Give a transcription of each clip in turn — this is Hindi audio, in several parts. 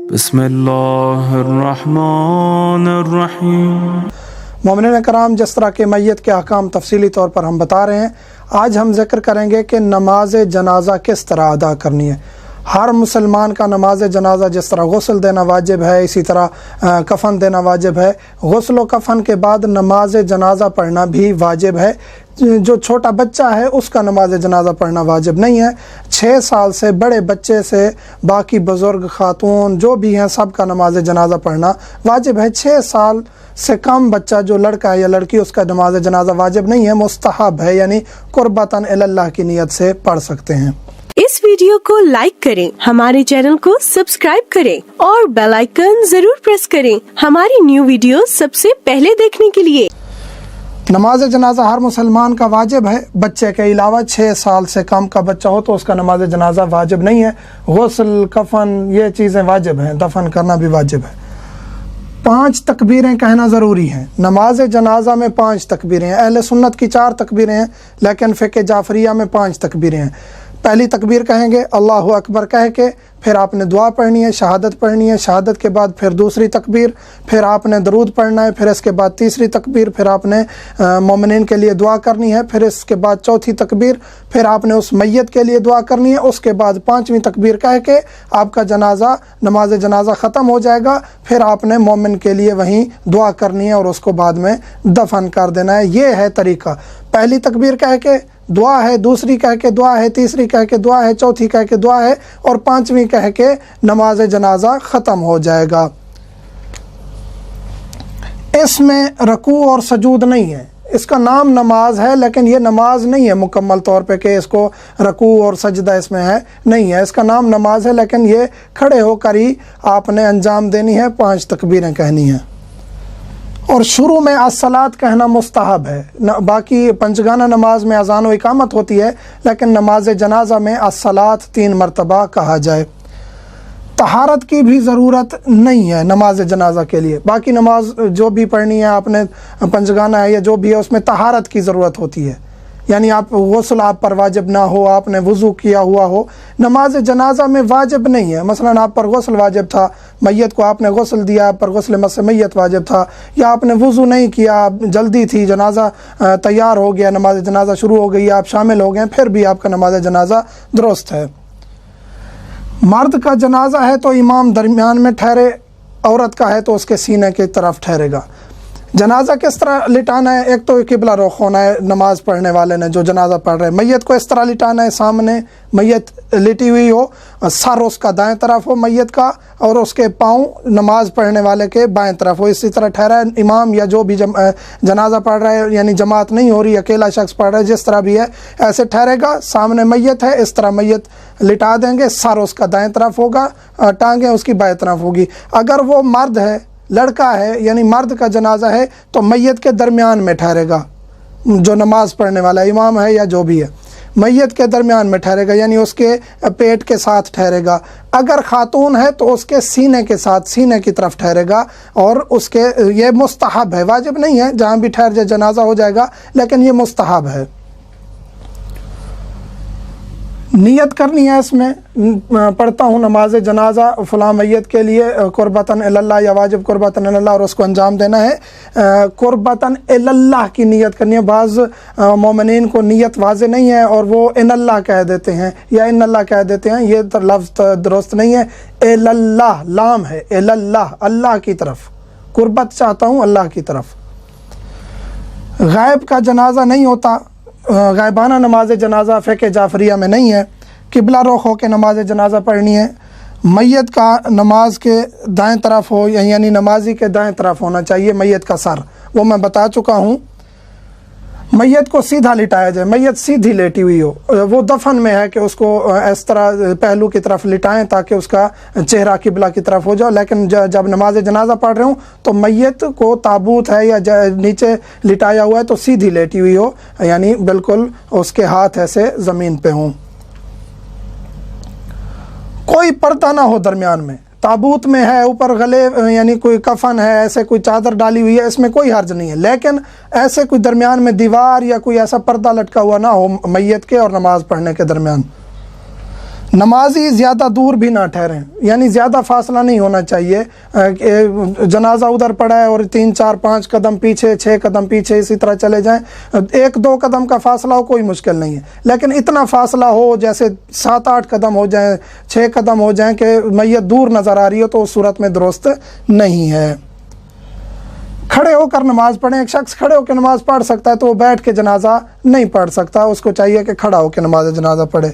बिस्मिल्लाहिर्रहमानिर्रहीम। मोमिनीन कराम, जिस तरह के मैयत के अहकाम तफसीली तौर पर हम बता रहे हैं, आज हम जिक्र करेंगे कि नमाज जनाजा किस तरह अदा करनी है। हर मुसलमान का नमाज जनाजा जिस तरह गुस्ल देना वाजिब है, इसी तरह कफ़न देना वाजिब है। गुस्ल व कफ़न के बाद नमाज जनाजा पढ़ना भी वाजिब है। जो छोटा बच्चा है उसका नमाज जनाजा पढ़ना वाजिब नहीं है। 6 साल से बड़े बच्चे से बाकी बुज़ुर्ग खातून जो भी हैं सब का नमाज जनाजा पढ़ना वाजिब है। 6 साल से कम बच्चा जो लड़का है या लड़की, उसका नमाज जनाजा वाजिब नहीं है, मुस्तहब है, यानी कुर्बतन इल्लाह की नीयत से पढ़ सकते हैं। इस वीडियो को लाइक करें, हमारे चैनल को सब्सक्राइब करें और बेल आइकन जरूर प्रेस करें हमारी न्यू वीडियो सबसे पहले देखने के लिए। नमाज जनाजा हर मुसलमान का वाजिब है। बच्चे के अलावा 6 साल से कम का बच्चा हो तो उसका नमाज जनाजा वाजिब नहीं है। गुस्ल, कफ़न ये चीज़ें वाजिब हैं, दफन करना भी वाजिब है। 5 तकबीरें कहना ज़रूरी हैं। नमाज जनाजा में 5 तकबीरें हैं। अहले सुन्नत की 4 तकबीरें हैं, लेकिन फ़िक़्ह जाफ़रिया में 5 तकबीरें हैं। पहली तकबीर कहेंगे अल्लाहु अकबर कह के, फिर आपने दुआ पढ़नी है, शहादत पढ़नी है, शहादत के बाद फिर दूसरी तकबीर, फिर आपने दरूद पढ़ना है, फिर इसके बाद तीसरी तकबीर, फिर आपने मोमिनीन के लिए दुआ करनी है, फिर इसके बाद चौथी तकबीर, फिर आपने उस मैयत के लिए दुआ करनी है। उसके बाद 5वीं तकबीर कह के आपका जनाजा, नमाज जनाजा ख़त्म हो जाएगा। फिर आपने मोमिन के लिए वहीं दुआ करनी है और उसको बाद में दफन कर देना है। ये है तरीक़ा। पहली तकबीर कह के दुआ है, दूसरी कह के दुआ है, तीसरी कह के दुआ है, चौथी कह के दुआ है और 5वीं कह के नमाज जनाजा ख़त्म हो जाएगा। इसमें रकू और सजूद नहीं है। इसका नाम नमाज है, लेकिन ये नमाज नहीं है मुकम्मल तौर पे कि इसको रकू और सजदा इसमें है, नहीं है। इसका नाम नमाज है, लेकिन ये खड़े होकर ही आपने अंजाम देनी है, 5 तकबीरें कहनी हैं। और शुरू में अस्सलात कहना मुस्तहब है। बाकी पंचगाना नमाज में अज़ान व इकामत होती है, लेकिन नमाज जनाजा में अस्सलात 3 मरतबा कहा जाए। तहारत की भी ज़रूरत नहीं है नमाज जनाजा के लिए। बाकी नमाज जो भी पढ़नी है आपने, पंचगाना है या जो भी है, उसमें तहारत की ज़रूरत होती है, यानी आप गुस्ल आप पर वाजिब ना हो, आपने वज़ू किया हुआ हो। नमाज जनाजा में वाजिब नहीं है। मसलन आप पर गुस्ल वाजिब था, मैयत को आपने गुस्ल दिया, आप पर गुस्ल मस मैयत वाजिब था, या आपने वज़ू नहीं किया, जल्दी थी, जनाजा तैयार हो गया, नमाज जनाजा शुरू हो गई, आप शामिल हो गए, फिर भी आपका नमाज जनाजा दुरुस्त है। मर्द का जनाजा है तो इमाम दरमियान में ठहरे, औरत का है तो उसके सीने की तरफ ठहरेगा। जनाजा किस तरह लिटाना है? एक तो किबला रुख होना है नमाज पढ़ने वाले ने, जो जनाजा पढ़ रहे हैं। मैयत को इस तरह लिटाना है, सामने मैयत लेटी हुई हो, सर उसका दाएं तरफ हो मैयत का, और उसके पाँव नमाज पढ़ने वाले के बाएं तरफ हो। इसी तरह ठहरा है इमाम या जो भी जनाजा पढ़ रहा है, यानी जमात नहीं हो रही, अकेला शख्स पढ़ रहा है, जिस तरह भी है ऐसे ठहरेगा। सामने मैयत है, इस तरह मैयत लिटा देंगे, सर उसका दाएं तरफ होगा, टांगें उसकी बाएं तरफ होगी। अगर वो मर्द है, लड़का है, यानी मर्द का जनाजा है, तो मैयत के दरमियान में ठहरेगा। जो नमाज पढ़ने वाला इमाम है या जो भी है, मैयत के दरमियान में ठहरेगा, यानी उसके पेट के साथ ठहरेगा। अगर खातून है तो उसके सीने के साथ, सीने की तरफ ठहरेगा। और उसके, ये मुस्तहब है, वाजिब नहीं है, जहाँ भी ठहर जाए जनाजा हो जाएगा, लेकिन ये मुस्तहब है। नियत करनी है इसमें, पढ़ता हूँ नमाज जनाजा फ़लाँ मैयत के लिए कुर्बतन इल्लाह, या वाजिब कुर्बतन इल्लाह, और उसको अंजाम देना है। कुर्बतन इल्लाह की नियत करनी है। बाज़ मोमिनीन को नियत वाज़े नहीं है और वो इन्नल्लाह कह देते हैं या इन्नल्लाह कह देते हैं, ये लफ्ज़ दुरुस्त नहीं है। इल्लाह लाम है, इल्लाह अल्लाह की तरफ, कुर्बत चाहता हूँ अल्लाह की तरफ। गायब का जनाजा नहीं होता। गायबाना नमाज जनाजा फ़िक़्ह जाफ़रिया में नहीं है। किबला रुख हो के नमाज जनाजा पढ़नी है। मैयत का नमाज के दाएं तरफ हो, यानी नमाजी के दाएं तरफ होना चाहिए मैयत का सर, वो मैं बता चुका हूँ। मैयत को सीधा लिटाया जाए, मैयत सीधी लेटी हुई हो। वो दफन में है कि उसको इस तरह पहलू की तरफ लिटाएं ताकि उसका चेहरा किबला की तरफ हो जाए। लेकिन जब नमाज जनाजा पढ़ रहे हूँ तो मैयत को ताबूत है या नीचे लिटाया हुआ है तो सीधी लेटी हुई हो, यानी बिल्कुल उसके हाथ ऐसे ज़मीन पे हों। कोई पर्दा ना हो दरमियान में। ताबूत में है, ऊपर गले यानी कोई कफन है, ऐसे कोई चादर डाली हुई है, इसमें कोई हर्ज नहीं है। लेकिन ऐसे कोई दरमियान में दीवार या कोई ऐसा पर्दा लटका हुआ ना हो मैयत के और नमाज पढ़ने के दरमियान। नमाजी ज़्यादा दूर भी ना ठहरें, यानी ज़्यादा फासला नहीं होना चाहिए। जनाजा उधर पड़ा है और 3 4 5 कदम पीछे, 6 कदम पीछे, इसी तरह चले जाएं। 1 2 कदम का फासला हो, कोई मुश्किल नहीं है, लेकिन इतना फासला हो जैसे 7 8 कदम हो जाएं, 6 कदम हो जाएं कि मैयत दूर नज़र आ रही हो, तो उस सूरत में दुरुस्त नहीं है। खड़े होकर नमाज पढ़ें। एक शख्स खड़े होकर नमाज पढ़ सकता है तो वो बैठ के जनाजा नहीं पढ़ सकता, उसको चाहिए कि खड़ा होकर नमाज जनाजा पढ़े।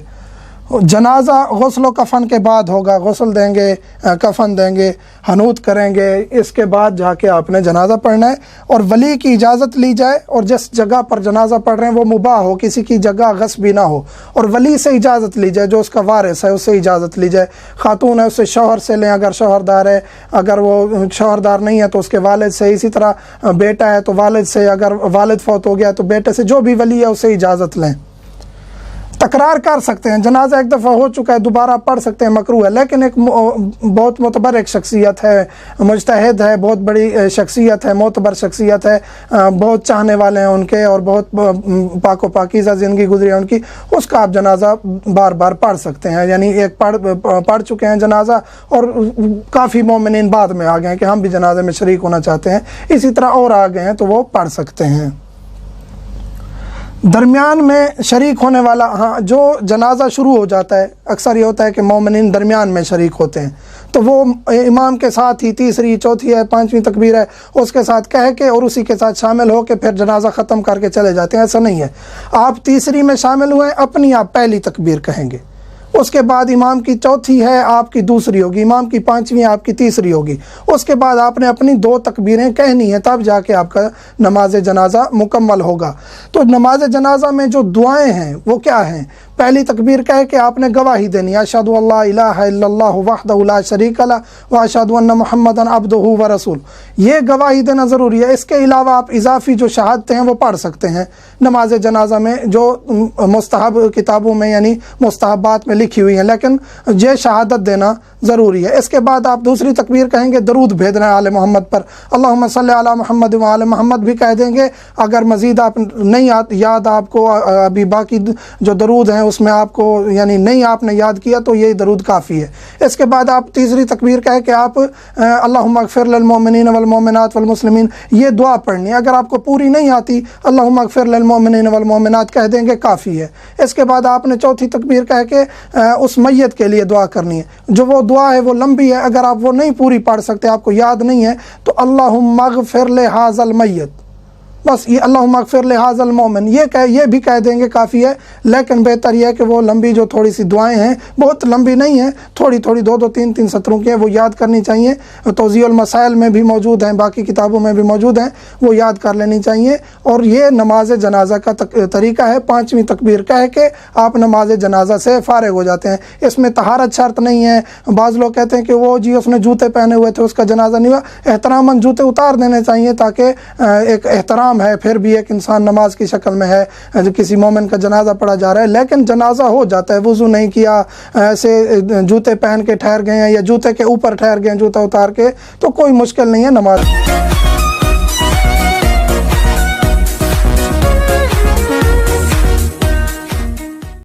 जनाजा गुस्ल कफ़न के बाद होगा, गुस्ल देंगे, कफ़न देंगे, हनूत करेंगे, इसके बाद जाके आपने जनाजा पढ़ना है। और वली की इजाज़त ली जाए, और जिस जगह पर जनाजा पढ़ रहे हैं वो मुबाह हो, किसी की जगह गस्बी ना हो, और वली से इजाज़त ली जाए, जो उसका वारिस है उससे इजाज़त ली जाए। खातून है उससे शौहर से लें अगर शौहरदार है, अगर वो शौहरदार नहीं है तो उसके वालिद से, इसी तरह बेटा है तो वालिद से, अगर वालिद फौत हो गया तो बेटे से, जो भी वली है उससे इजाज़त लें। तकरार कर सकते हैं, जनाजा एक दफ़ा हो चुका है दोबारा पढ़ सकते हैं, मकरूह है, लेकिन एक बहुत मोतबर एक शख्सियत है, मुजतहिद है, बहुत बड़ी शख्सियत है, मोतबर शख्सियत है, बहुत चाहने वाले हैं उनके, और बहुत पाको पाकीज़ा ज़िंदगी गुजरी है उनकी, उसका आप जनाजा बार बार पढ़ सकते हैं। यानी एक पढ़ चुके हैं जनाजा और काफ़ी मोमिनीन बाद में आ गए हैं कि हम भी जनाजे में शरीक होना चाहते हैं, इसी तरह और आ गए हैं तो वो पढ़ सकते हैं। दरमियान में शरीक होने वाला, हाँ, जो जनाजा शुरू हो जाता है, अक्सर ये होता है कि मोमिनीन दरमियान में शरीक होते हैं, तो वो इमाम के साथ ही तीसरी, चौथी है, 5वीं तकबीर है, उसके साथ कह के और उसी के साथ शामिल हो के फिर जनाजा ख़त्म करके चले जाते हैं। ऐसा नहीं है, आप तीसरी में शामिल हुए, अपनी आप पहली तकबीर कहेंगे, उसके बाद इमाम की चौथी है आपकी दूसरी होगी, इमाम की 5वीं आपकी तीसरी होगी, उसके बाद आपने अपनी 2 तकबीरें कहनी है, तब जाके आपका नमाज जनाजा मुकम्मल होगा। तो नमाज जनाजा में जो दुआएं हैं वो क्या हैं? पहली तकबीर कह के आपने गवाही देनी, अशहदु अल्ला इलाहा इल्लल्लाहु वहदहु ला शरीका लहु व अशहदु अन्ना मुहम्मदन अब्दुहु व रसूल, ये गवाही देना ज़रूरी है। इसके अलावा आप इजाफ़ी जो शहादतें हैं वो पढ़ सकते हैं नमाज जनाजा में, जो मुस्तहब किताबों में यानी मुस्तहबात में लिखी हुई हैं, लेकिन ये शहादत देना ज़रूरी है। इसके बाद आप दूसरी तकबीर कहेंगे, दरूद भेजना है आले मोहम्मद पर, अल्लाहुम्मा सल्ली अला मोहम्मद व आले मोहम्मद भी कह देंगे। अगर मज़ीद आप नहीं याद आपको अभी बाकी जो दरूद हैं उसमें आपको यानी नहीं आपने याद किया तो ये दरूद काफ़ी है। इसके बाद आप तीसरी तकबीर कह के आप अल्लाहुम्मा अग़फ़िर लिल मोमिनीन वल मोमिनात वल मुस्लिमीन, ये दुआ पढ़नी है। अगर आपको पूरी नहीं आती, अल्लाहुम्मा अग़फ़िर लिल मोमिनीन वल मोमिनात कह देंगे, काफ़ी है। इसके बाद आपने चौथी तकबीर कह के उस मैयत के लिए दुआ करनी है। जो वो दुआ है वो लंबी है, अगर आप वो नहीं पूरी पढ़ सकते, आपको याद नहीं है, तो अल्लाहुम्मा अग़फ़िर ले हाज़ल मैयत, बस ये अल्लाहुम्मा अग़फ़िर ले हाज़ल मोमिन ये भी कह देंगे, काफ़ी है। लेकिन बेहतर यह है कि वो लंबी जो थोड़ी सी दुआएं हैं, बहुत लंबी नहीं है, थोड़ी थोड़ी 2 2 3 3 सत्रों की है, वो याद करनी चाहिए। तौज़ीउल मसाइल में भी मौजूद हैं, बाकी किताबों में भी मौजूद हैं, वो याद कर लेनी चाहिए। और ये नमाज जनाजा का तरीका है। 5वीं तकबीर कह के आप नमाज जनाजा से फ़ारिग हो जाते हैं। इसमें तहारत शर्त नहीं है। बाज़ लोग कहते हैं कि वो जी उसने जूते पहने हुए थे उसका जनाजा नहीं हुआ, एहतरामन जूते उतार देने चाहिए, ताकि एक एहतराम है, फिर भी एक इंसान नमाज की शक्ल में है, किसी मोमिन का जनाजा पढ़ा जा रहा है, लेकिन जनाजा हो जाता है, वुज़ू नहीं किया, ऐसे जूते पहन के ठहर गए हैं या जूते के ऊपर ठहर गए हैं जूता उतार के, तो कोई मुश्किल नहीं है नमाज।